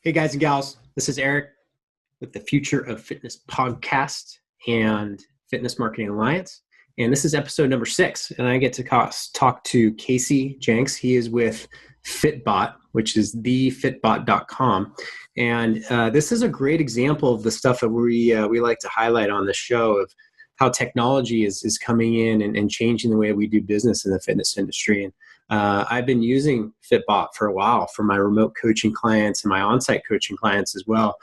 Hey guys and gals, this is Eric with the Future of Fitness podcast and Fitness Marketing Alliance. And this is episode number 6. And I get to talk to Casey Jenks. He is with FitBot, which is thefitbot.com. And this is a great example of the stuff that we like to highlight on the show of how technology is coming in and changing the way we do business in the fitness industry. And I've been using FitBot for a while for my remote coaching clients and my on-site coaching clients as well.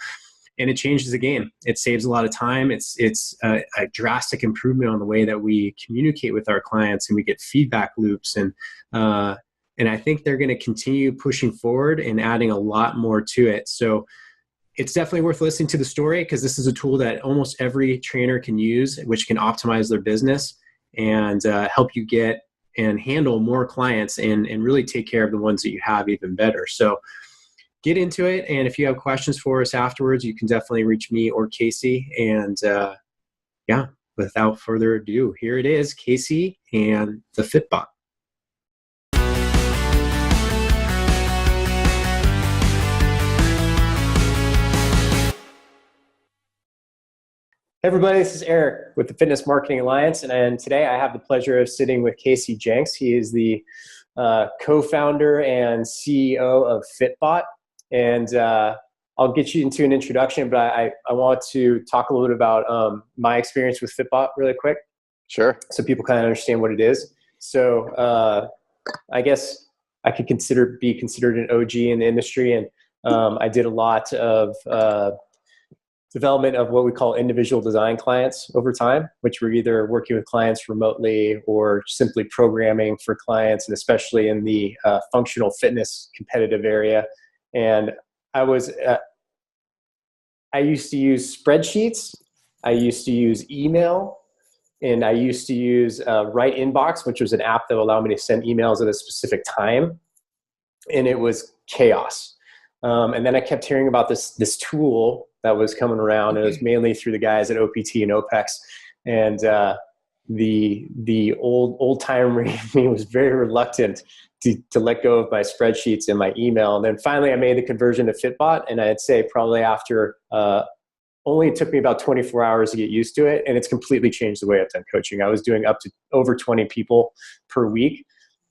And it changes the game. It saves a lot of time. It's a drastic improvement on the way that we communicate with our clients, and we get feedback loops. And I think they're going to continue pushing forward and adding a lot more to it. So it's definitely worth listening to the story, because this is a tool that almost every trainer can use, which can optimize their business and help you get and handle more clients and really take care of the ones that you have even better. So get into it. And if you have questions for us afterwards, you can definitely reach me or Casey. And without further ado, here it is, Casey and the FitBot. Hey everybody, this is Eric with the Fitness Marketing Alliance, and today I have the pleasure of sitting with Casey Jenks. He is the co-founder and CEO of FitBot, and I'll get you into an introduction, but I want to talk a little bit about my experience with FitBot really quick. Sure. So people kind of understand what it is. So I guess I could be considered an OG in the industry, and I did a lot of development of what we call individual design clients over time, which were either working with clients remotely or simply programming for clients, and especially in the functional fitness competitive area. And I used to use spreadsheets, I used to use email, and I used to use Right Inbox, which was an app that allowed me to send emails at a specific time. And it was chaos. And then I kept hearing about this tool that was coming around. And it was mainly through the guys at OPT and OPEX. And the old timer in me was very reluctant to let go of my spreadsheets and my email. And then finally I made the conversion to FitBot. And I'd say probably after, only it took me about 24 hours to get used to it. And it's completely changed the way I've done coaching. I was doing up to over 20 people per week,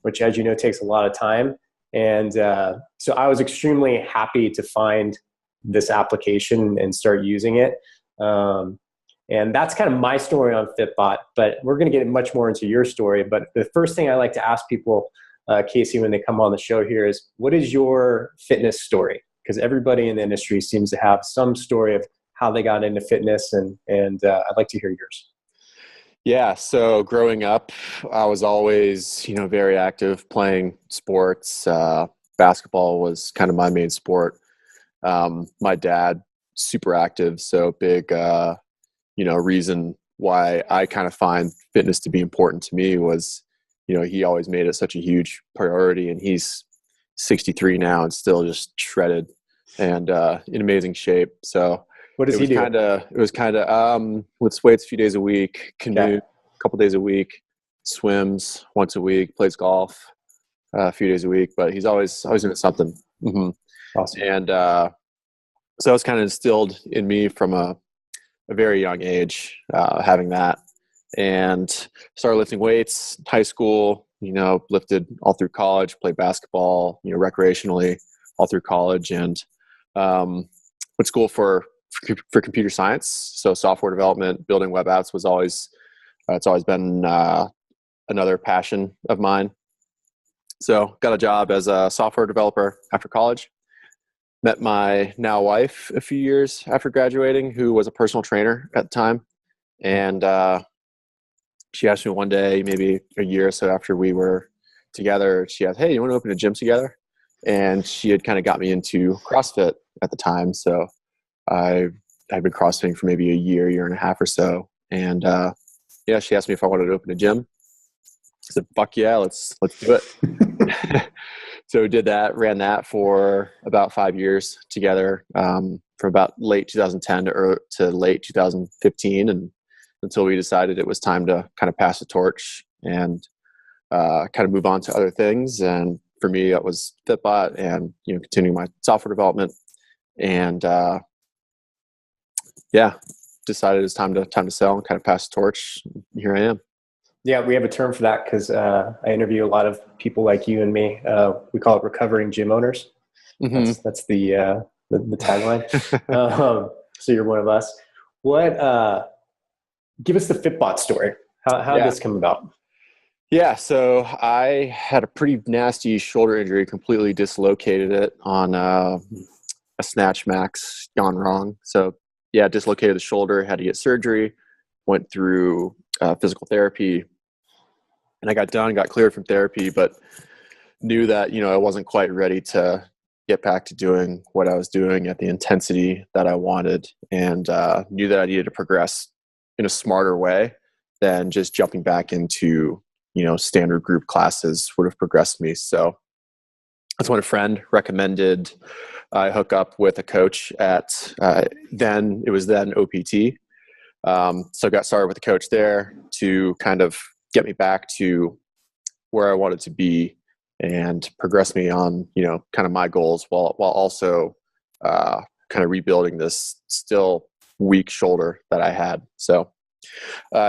which, as you know, takes a lot of time. And so I was extremely happy to find this application and start using it. And that's kind of my story on FitBot, but we're going to get much more into your story. But the first thing I like to ask people, Casey, when they come on the show here is, what is your fitness story? Because everybody in the industry seems to have some story of how they got into fitness, and I'd like to hear yours. Yeah. So growing up, I was always, very active playing sports. Basketball was kind of my main sport. My dad, super active. So big, reason why I kind of find fitness to be important to me was, he always made it such a huge priority, and he's 63 now and still just shredded and in amazing shape. So what does he do? It was kind of lifts weights a few days a week, canoe a couple days a week, swims once a week, plays golf a few days a week, but he's always doing something. Mm-hmm. Awesome. And so it was kind of instilled in me from a very young age, having that, and started lifting weights in high school, lifted all through college, played basketball, recreationally all through college, and went to school for computer science. So software development, building web apps was always, it's always been another passion of mine. So got a job as a software developer after college. Met my now wife a few years after graduating, who was a personal trainer at the time. And she asked me one day, maybe a year or so after we were together, she asked, "Hey, you want to open a gym together?" And she had kind of got me into CrossFit at the time. So I'd been CrossFitting for maybe a year and a half or so. And she asked me if I wanted to open a gym. I said, "Fuck yeah, let's do it." So we did that, ran that for about 5 years together, from about late 2010 to late 2015, and until we decided it was time to kind of pass the torch and kind of move on to other things. And for me, that was FitBot and continuing my software development. and yeah, decided it's time to sell and kind of pass the torch. Here I am. Yeah, we have a term for that because I interview a lot of people like you and me. We call it recovering gym owners. Mm-hmm. That's the tagline. So you're one of us. What? Give us the FitBot story. How did this come about? Yeah, so I had a pretty nasty shoulder injury, completely dislocated it on a snatch max gone wrong. So yeah, dislocated the shoulder, had to get surgery, went through physical therapy, and I got cleared from therapy, but knew that, I wasn't quite ready to get back to doing what I was doing at the intensity that I wanted, and knew that I needed to progress in a smarter way than just jumping back into, standard group classes would have progressed me. So that's when a friend recommended I hook up with a coach at then OPT. So I got started with a coach there to kind of get me back to where I wanted to be and progress me on, kind of my goals while also kind of rebuilding this still weak shoulder that I had. So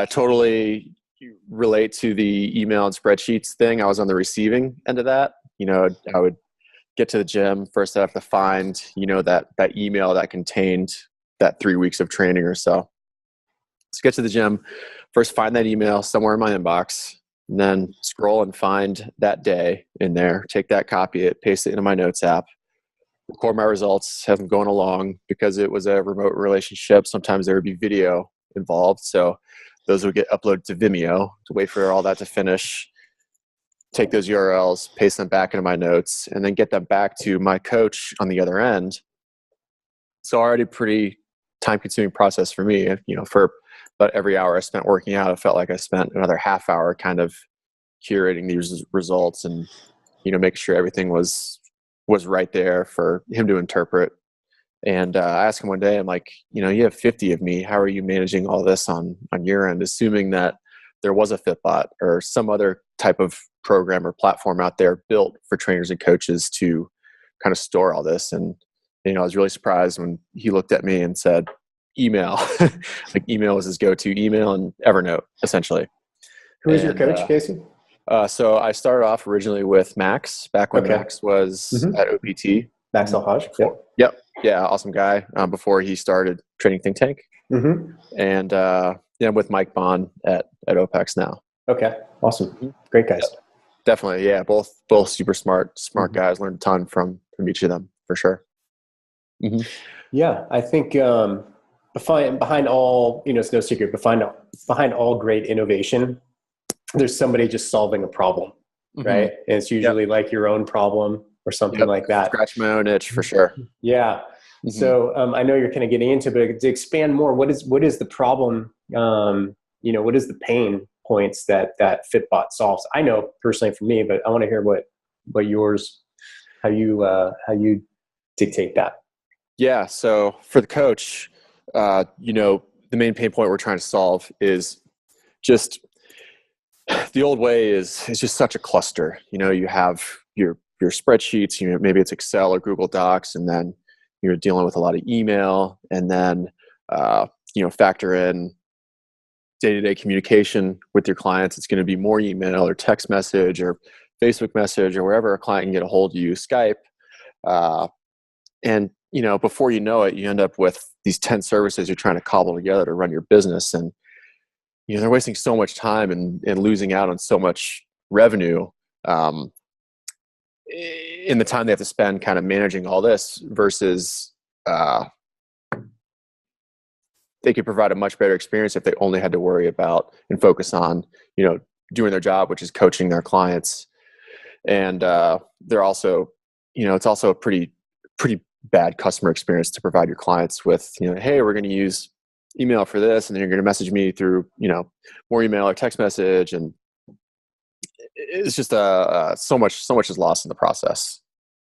totally relate to the email and spreadsheets thing. I was on the receiving end of that. I would get to the gym. First, I have to find, that email that contained that 3 weeks of training or so. So get to the gym, first find that email somewhere in my inbox, and then scroll and find that day in there, take that, copy it, paste it into my notes app, record my results, have them going along. Because it was a remote relationship, sometimes there would be video involved. So those would get uploaded to Vimeo to wait for all that to finish, take those URLs, paste them back into my notes, and then get them back to my coach on the other end. So already pretty time-consuming process for me. For about every hour I spent working out, I felt like I spent another half hour kind of curating these results and, making sure everything was right there for him to interpret. And I asked him one day, I'm like, you have 50 of me. How are you managing all this on your end? Assuming that there was a FitBot or some other type of program or platform out there built for trainers and coaches to kind of store all this. And, I was really surprised when he looked at me and said, email. Like email was his go-to, email and Evernote, essentially. Who is your coach, Casey? So I started off originally with Max, back when Max was at OPT. Max Alhaj. Yep. Yeah, awesome guy. Before he started training Think Tank. Mm-hmm. And I'm with Mike Bond at OPEX now. Okay, awesome. Great guys. Yep. Definitely, yeah. Both super smart guys. Learned a ton from each of them, for sure. Mm-hmm. Yeah, I think behind all, it's no secret, behind all great innovation, there's somebody just solving a problem, right? And it's usually like your own problem or something like that. Scratch my own itch, for sure. Yeah. Mm-hmm. So I know you're kind of getting into it, but to expand more, what is the problem? What is the pain points that FitBot solves? I know personally for me, but I want to hear what yours, how you dictate that. Yeah. So for the coach, the main pain point we're trying to solve is just the old way is just such a cluster. You have your spreadsheets, maybe it's Excel or Google Docs, and then you're dealing with a lot of email, and then, factor in day-to-day communication with your clients. It's going to be more email or text message or Facebook message or wherever a client can get a hold of you, Skype. And, before you know it, you end up with these 10 services you're trying to cobble together to run your business. And, they're wasting so much time and losing out on so much revenue in the time they have to spend kind of managing all this versus they could provide a much better experience if they only had to worry about and focus on, doing their job, which is coaching their clients. And they're also, it's also a pretty bad customer experience to provide your clients with, hey, we're going to use email for this, and then you're going to message me through, more email or text message, and it's just so much is lost in the process.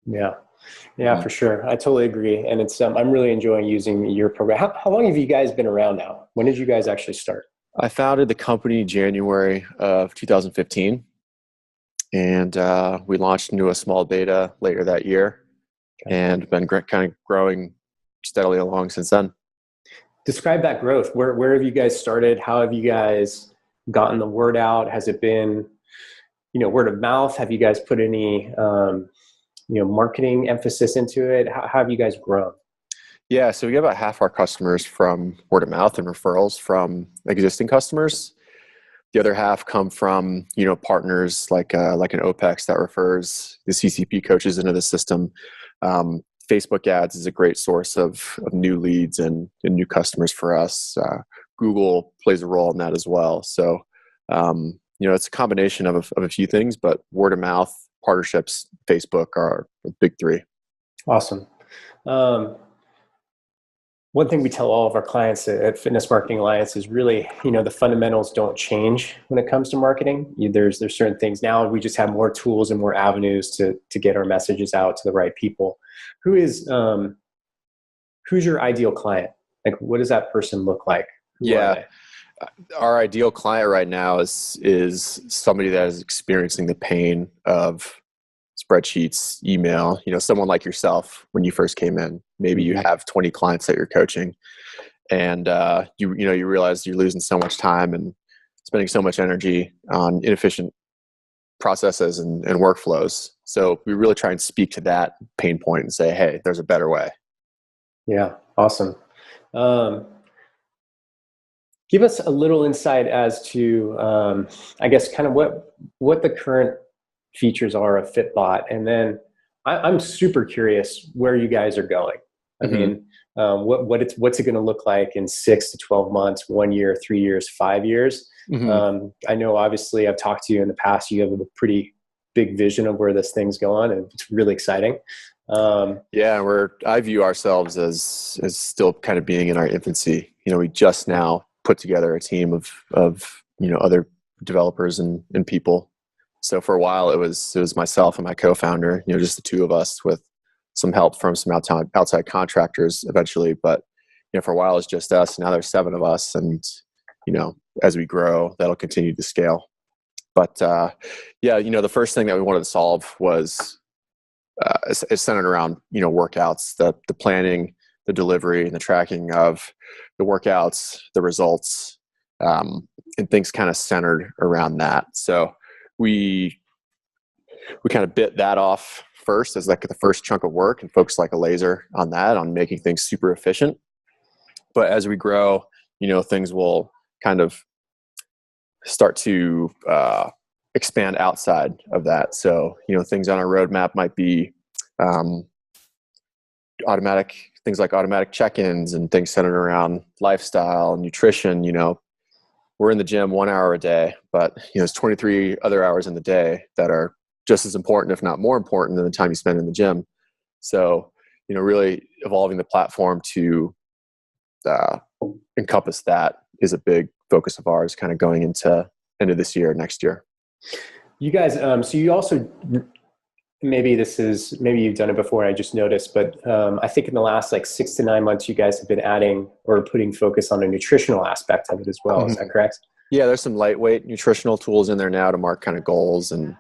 Yeah, for sure. I totally agree, and it's I'm really enjoying using your program. How long have you guys been around now? When did you guys actually start? I founded the company January of 2015, and we launched into a small beta later that year, and been kind of growing steadily along since then. Describe that growth. Where have you guys started? How have you guys gotten the word out? Has it been, word of mouth? Have you guys put any, marketing emphasis into it? How have you guys grown? Yeah, so we get about half our customers from word of mouth and referrals from existing customers. The other half come from, partners like an OPEX that refers the CCP coaches into the system. Facebook ads is a great source of new leads and new customers for us. Google plays a role in that as well. So, it's a combination of a few things, but word of mouth, partnerships, Facebook are the big three. Awesome. One thing we tell all of our clients at Fitness Marketing Alliance is really, the fundamentals don't change when it comes to marketing. There's certain things. Now we just have more tools and more avenues to get our messages out to the right people. Who's your ideal client? Like, what does that person look like? Who are they? Our ideal client right now is somebody that is experiencing the pain of spreadsheets, email, someone like yourself when you first came in. Maybe you have 20 clients that you're coaching, and you realize you're losing so much time and spending so much energy on inefficient processes and workflows. So we really try and speak to that pain point and say, hey, there's a better way. Yeah, awesome. Give us a little insight as to, I guess, kind of what the current features are of FitBot, and then I'm super curious where you guys are going. I mean, what's it going to look like in 6 to 12 months, 1 year, 3 years, 5 years? I know, obviously, I've talked to you in the past. You have a pretty big vision of where this thing's going, and it's really exciting. I view ourselves as still kind of being in our infancy. We just now put together a team of other developers and people. So for a while it was myself and my co-founder, just the two of us with some help from some outside contractors eventually. But, for a while it's just us. Now there's 7 of us, and, as we grow, that'll continue to scale. But, the first thing that we wanted to solve was, is centered around, workouts, the planning, the delivery, and the tracking of the workouts, the results, and things kind of centered around that. So we kind of bit that off first as like the first chunk of work and focused like a laser on that, on making things super efficient. But as we grow, things will kind of start to expand outside of that. So, things on our roadmap might be things like automatic check-ins and things centered around lifestyle and nutrition. We're in the gym 1 hour a day, but there's 23 other hours in the day that are just as important, if not more important, than the time you spend in the gym. So, really evolving the platform to encompass that is a big focus of ours, kind of going into end of this year, next year. You guys, so you also, maybe you've done it before, I just noticed, but I think in the last 6 to 9 months, you guys have been adding or putting focus on a nutritional aspect of it as well. Is that correct? Yeah, there's some lightweight nutritional tools in there now to mark kind of goals and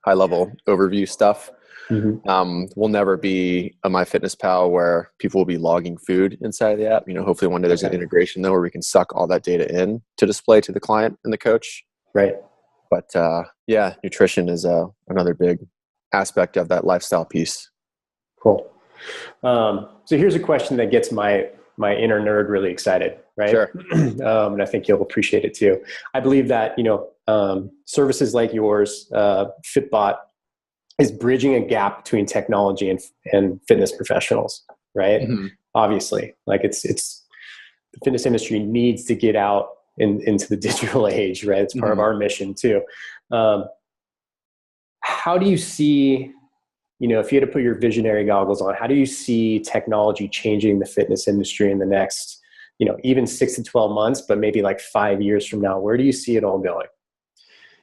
high level overview stuff. We'll never be a MyFitnessPal where people will be logging food inside the app. Hopefully one day there's an integration though where we can suck all that data in to display to the client and the coach. Right. But nutrition is another big aspect of that lifestyle piece. Cool. So here's a question that gets my inner nerd really excited, right? Sure. And I think you'll appreciate it too. I believe that, services like yours, FitBot, is bridging a gap between technology and fitness professionals, right? Obviously, it's the fitness industry needs to get out into the digital age, right? It's part of our mission too. How do you see, if you had to put your visionary goggles on, how do you see technology changing the fitness industry in the next, even 6 to 12 months, but maybe 5 years from now? Where do you see it all going?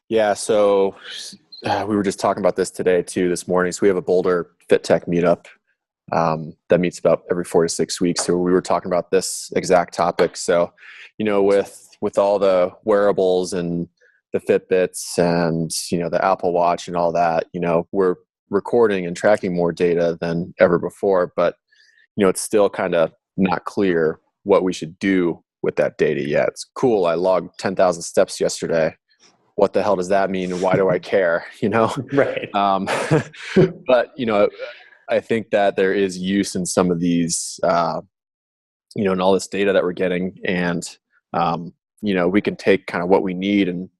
Yeah. So we were just talking about this this morning. So we have a Boulder Fit Tech meetup that meets about every 4 to 6 weeks. So we were talking about this exact topic. So, with all the wearables and the Fitbits and, the Apple Watch and all that, we're recording and tracking more data than ever before. But, it's still kind of not clear what we should do with that data yet. It's cool. I logged 10,000 steps yesterday. What the hell does that mean? And why do I care? Right. But, I think that there is use in some of these, in all this data that we're getting. And, we can take kind of what we need and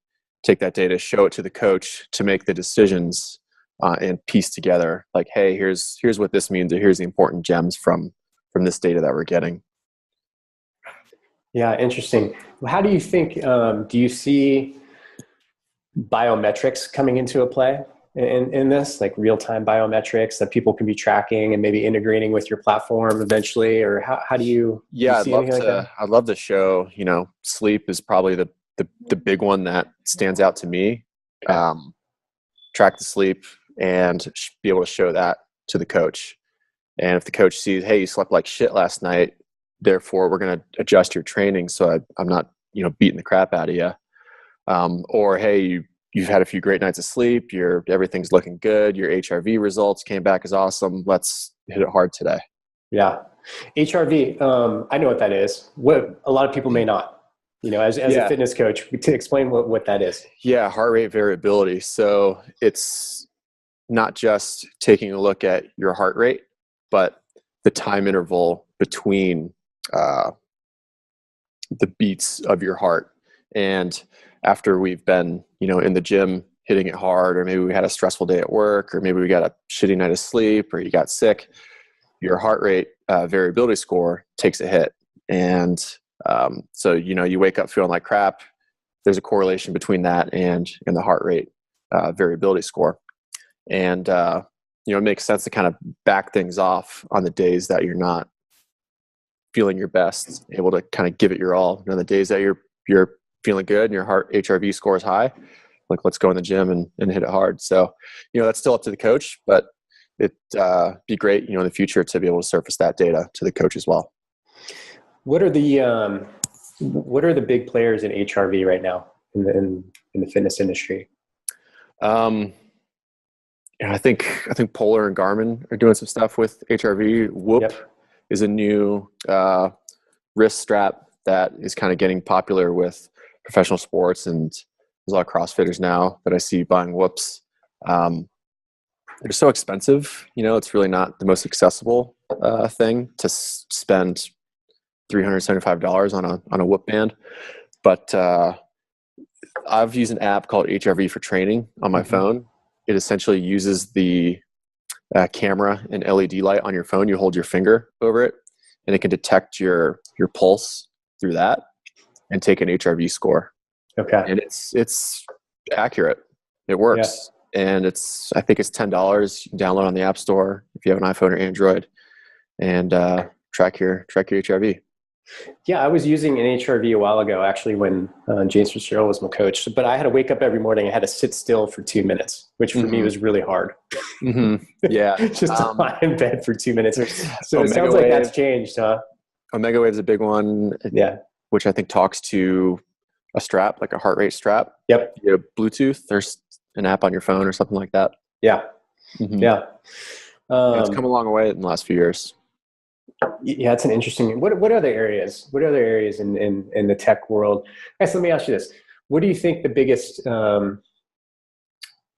take that data, show it to the coach to make the decisions and piece together like, hey, here's what this means, or here's the important gems from this data that we're getting. Yeah, interesting. How do you think, do you see biometrics coming into a play in this, like real-time biometrics that people can be tracking and maybe integrating with your platform eventually? Or how do you, yeah, do you see anything like that? I'd love to show, sleep is probably the big one that stands out to me. Okay. Track the sleep and be able to show that to the coach. And if the coach sees, hey, you slept like shit last night, therefore we're going to adjust your training so I'm not, beating the crap out of you. Or, hey, you've had a few great nights of sleep, everything's looking good, your HRV results came back as awesome, let's hit it hard today. Yeah. HRV, I know what that is. What a lot of people may not. As a fitness coach, to explain what that is. Yeah, heart rate variability. So it's not just taking a look at your heart rate, but the time interval between the beats of your heart. And after we've been, in the gym hitting it hard, or maybe we had a stressful day at work, or maybe we got a shitty night of sleep, or you got sick, your heart rate variability score takes a hit. And so, you wake up feeling like crap. There's a correlation between that and the heart rate variability score. And, it makes sense to kind of back things off on the days that you're not feeling your best, able to kind of give it your all. The days that you're feeling good and your heart HRV score is high, like, let's go in the gym and hit it hard. So, that's still up to the coach, but it'd be great, in the future to be able to surface that data to the coach as well. What are the big players in HRV right now in the fitness industry? I think Polar and Garmin are doing some stuff with HRV. Whoop is a new wrist strap that is kind of getting popular with professional sports, and there's a lot of CrossFitters now that I see buying Whoops. They're so expensive, it's really not the most accessible thing to spend $375 on a Whoop band. But I've used an app called HRV for Training on my phone. It essentially uses the camera and LED light on your phone. You hold your finger over it, and it can detect your pulse through that and take an HRV score. Okay. And it's accurate. It works. Yeah. And I think it's $10. You can download on the App Store if you have an iPhone or Android, and track your HRV. Yeah, I was using an HRV a while ago, actually, when James Fitzgerald was my coach. But I had to wake up every morning. I had to sit still for 2 minutes, which for me was really hard. Yeah. Just to lie in bed for 2 minutes. So it sounds like that's changed, huh? Omega Wave's a big one. Yeah. Which I think talks to a strap, like a heart rate strap. Yep. You have Bluetooth. There's an app on your phone or something like that. Yeah. Yeah. It's come a long way in the last few years. Yeah, it's an interesting. What other areas? What other areas in the tech world? Guys, let me ask you this: what do you think the biggest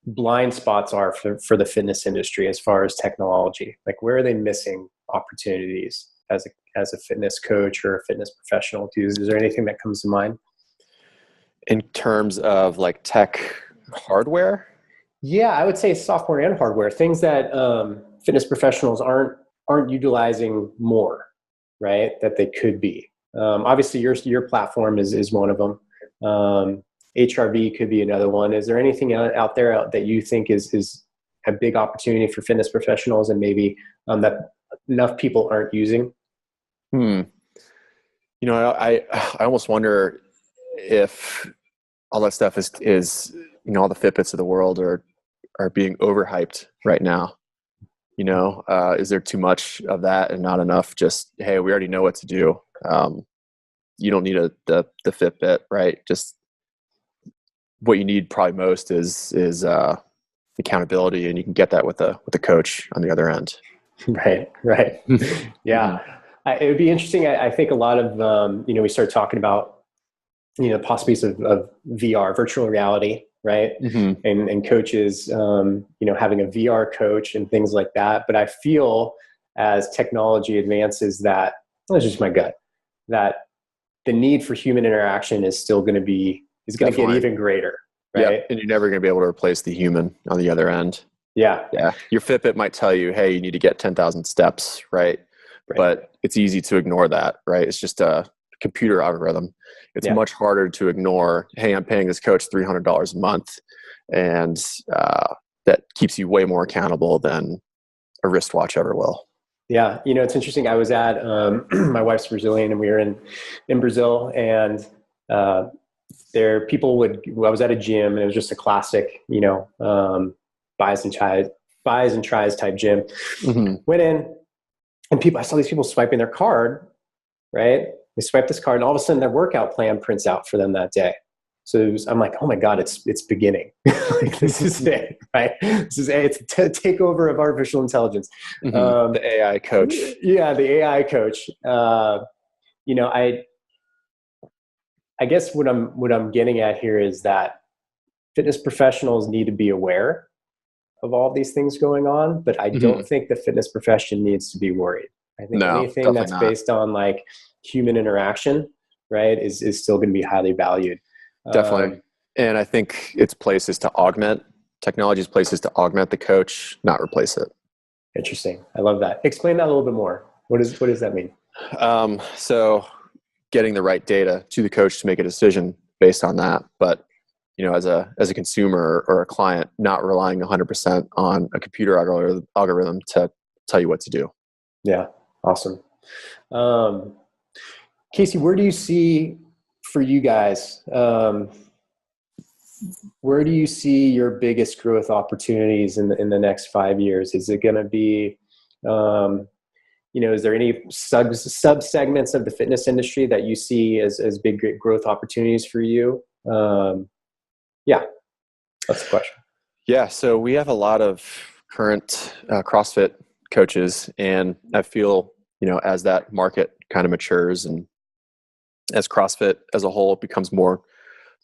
blind spots are for the fitness industry as far as technology? Like, where are they missing opportunities as a fitness coach or a fitness professional? Is there anything that comes to mind in terms of like tech hardware? Yeah, I would say software and hardware, things that fitness professionals aren't utilizing more, right? That they could be. Obviously, your platform is one of them. HRV could be another one. Is there anything out there that you think is a big opportunity for fitness professionals, and maybe that enough people aren't using? I almost wonder if all that stuff is all the Fitbits of the world are being overhyped right now. Is there too much of that and not enough just, hey, we already know what to do. You don't need the Fitbit, right? Just what you need probably most is accountability, and you can get that with a coach on the other end. Right. Right. Yeah. It would be interesting. I think a lot of, we start talking about, possibilities of VR, virtual reality, right? Mm-hmm. And coaches, having a VR coach and things like that. But I feel as technology advances that's just my gut, that the need for human interaction is still going to get even greater, Yeah, right? and you're never going to be able to replace the human on the other end. Yeah. Yeah, your Fitbit might tell you, hey, you need to get 10,000 steps, right? But it's easy to ignore that, right? It's just a computer algorithm. It's much harder to ignore, hey, I'm paying this coach $300 a month, and that keeps you way more accountable than a wristwatch ever will. Yeah, it's interesting. I was at my wife's Brazilian, and we were in Brazil, and I was at a gym, and it was just a classic, buys and tries type gym. Mm-hmm. Went in, and I saw these people swiping their card, right? They swipe this card, and all of a sudden their workout plan prints out for them that day. So I'm like, oh my God, it's beginning. Like, this is it, right? It's a takeover of artificial intelligence. Mm-hmm. The AI coach. Yeah, the AI coach. I guess what I'm getting at here is that fitness professionals need to be aware of all of these things going on, but I don't think the fitness profession needs to be worried. I think anything that's based on like human interaction, right, is still going to be highly valued. Definitely. And I think technology's place is to augment the coach, not replace it. Interesting. I love that. Explain that a little bit more. What does that mean? So getting the right data to the coach to make a decision based on that. But, as a consumer or a client, not relying 100% on a computer algorithm to tell you what to do. Yeah. Awesome. Casey, where do you see for you guys, where do you see your biggest growth opportunities in the next 5 years? Is it going to be, is there any sub segments of the fitness industry that you see as big growth opportunities for you? Yeah, that's the question. Yeah. So we have a lot of current CrossFit coaches, and I feel, as that market kind of matures and as CrossFit as a whole becomes more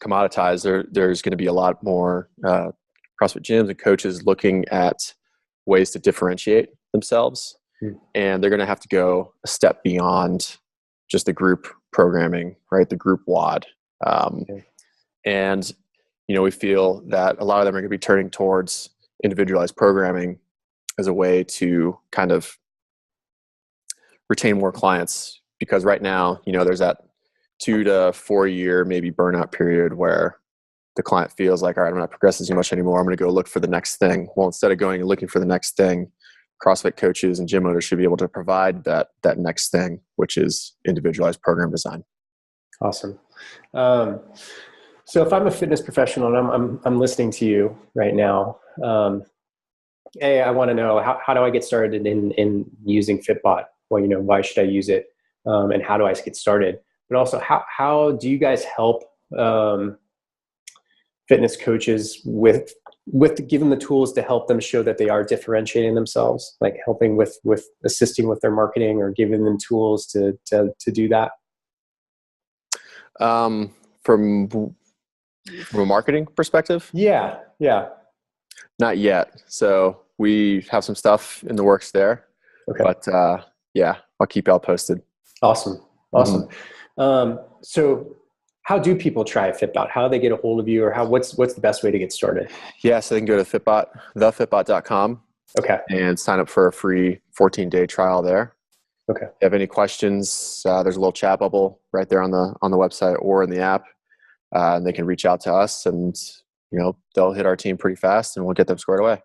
commoditized, there's going to be a lot more CrossFit gyms and coaches looking at ways to differentiate themselves. And they're going to have to go a step beyond just the group programming, right? The group WOD. And, we feel that a lot of them are going to be turning towards individualized programming as a way to kind of retain more clients. Because right now, there's that 2 to 4 year maybe burnout period where the client feels like, all right, I'm not progressing too much anymore. I'm going to go look for the next thing. Well, instead of going and looking for the next thing, CrossFit coaches and gym owners should be able to provide that next thing, which is individualized program design. Awesome. So if I'm a fitness professional and I'm listening to you right now, I want to know how do I get started in using FitBot? Well, why should I use it? And how do I get started? But also, how do you guys help fitness coaches with give them the tools to help them show that they are differentiating themselves, like helping with assisting with their marketing or giving them tools to do that? From a marketing perspective? Yeah. Not yet. So we have some stuff in the works there. Okay. But I'll keep y'all posted. Awesome. So how do people try FitBot? How do they get a hold of you, or what's the best way to get started? Yeah, so they can go to thefitbot.com. Okay. And sign up for a free 14-day trial there. Okay. If you have any questions, there's a little chat bubble right there on the website or in the app. And they can reach out to us, and they'll hit our team pretty fast, and we'll get them squared away.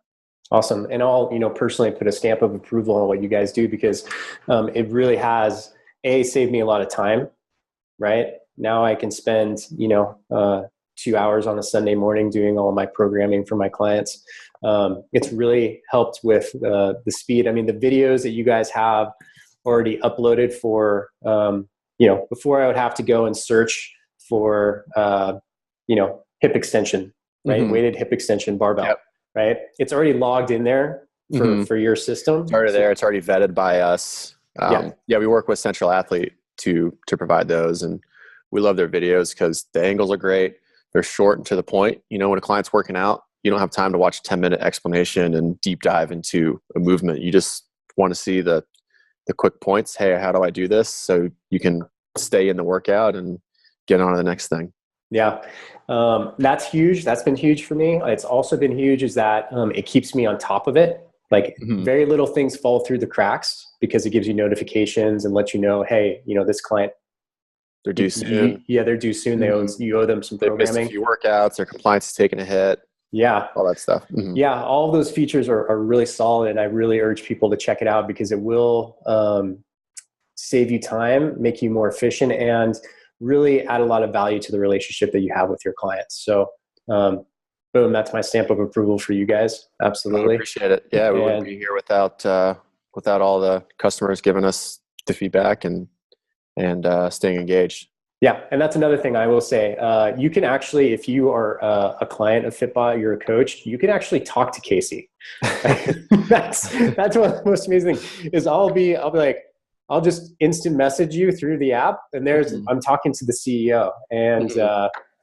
Awesome. And I'll personally put a stamp of approval on what you guys do, because it really has saved me a lot of time. Right now, I can spend 2 hours on a Sunday morning doing all of my programming for my clients. It's really helped with the speed. I mean, the videos that you guys have already uploaded for before I would have to go and search for hip extension, right? Mm-hmm. Weighted hip extension barbell, right? It's already logged in there for your system. It's already there. It's already vetted by us. We work with Central Athlete to provide those, and we love their videos because the angles are great. They're short and to the point. You know, when a client's working out, you don't have time to watch a 10-minute explanation and deep dive into a movement. You just want to see the quick points. Hey, how do I do this? So you can stay in the workout and get on to the next thing. Yeah. That's huge. That's been huge for me. It's also been huge is that it keeps me on top of it. Like very little things fall through the cracks because it gives you notifications and lets you know, hey, you know, this client, they're due soon. They're due soon. You owe them some programming. They missed a few workouts. Their compliance is taking a hit. Yeah. All that stuff. Yeah. All of those features are really solid. And I really urge people to check it out because it will save you time, make you more efficient, and really add a lot of value to the relationship that you have with your clients. So, boom, that's my stamp of approval for you guys. Absolutely. I appreciate it. Yeah. We wouldn't be here without all the customers giving us the feedback and staying engaged. Yeah. And that's another thing I will say. You can actually, if you are a client of FitBot, you're a coach, you can actually talk to Casey. That's one of the most amazing things is I'll be like, I'll just instant message you through the app and I'm talking to the CEO. And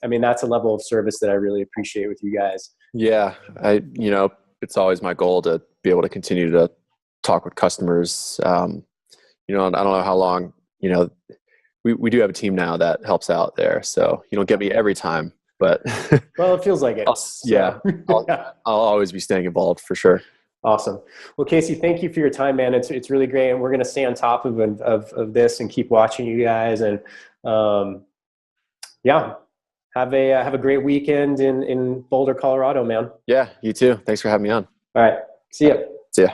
I mean, that's a level of service that I really appreciate with you guys. Yeah. It's always my goal to be able to continue to talk with customers. I don't know how long, we do have a team now that helps out there. So you don't get me every time, but well, it feels like it. I'll always be staying involved for sure. Awesome. Well, Casey, thank you for your time, man. It's really great. And we're going to stay on top of this and keep watching you guys. And have a great weekend in Boulder, Colorado, man. Yeah, you too. Thanks for having me on. All right. See ya. See ya.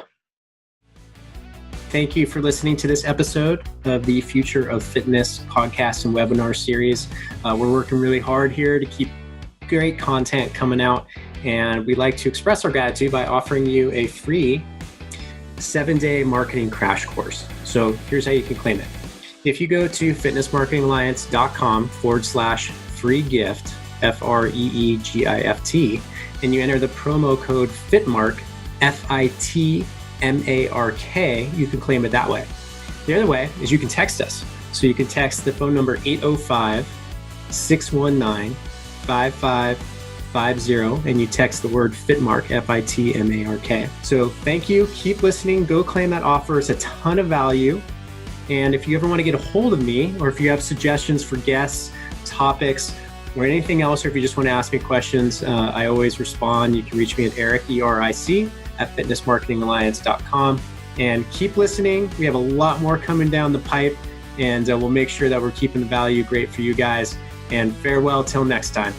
Thank you for listening to this episode of the Future of Fitness podcast and webinar series. We're working really hard here to keep great content coming out, and we'd like to express our gratitude by offering you a free 7-day marketing crash course. So here's how you can claim it. If you go to fitnessmarketingalliance.com/free gift, FREEGIFT, and you enter the promo code FITMARK, FITMARK, you can claim it that way. The other way is you can text us. So you can text the phone number 805-619-5550, and you text the word FITMARK, FITMARK. So thank you. Keep listening. Go claim that offer. It's a ton of value. And if you ever want to get a hold of me, or if you have suggestions for guests, topics, or anything else, or if you just want to ask me questions, I always respond. You can reach me at Eric, ERIC, at fitnessmarketingalliance.com. And keep listening. We have a lot more coming down the pipe, and we'll make sure that we're keeping the value great for you guys. And farewell till next time.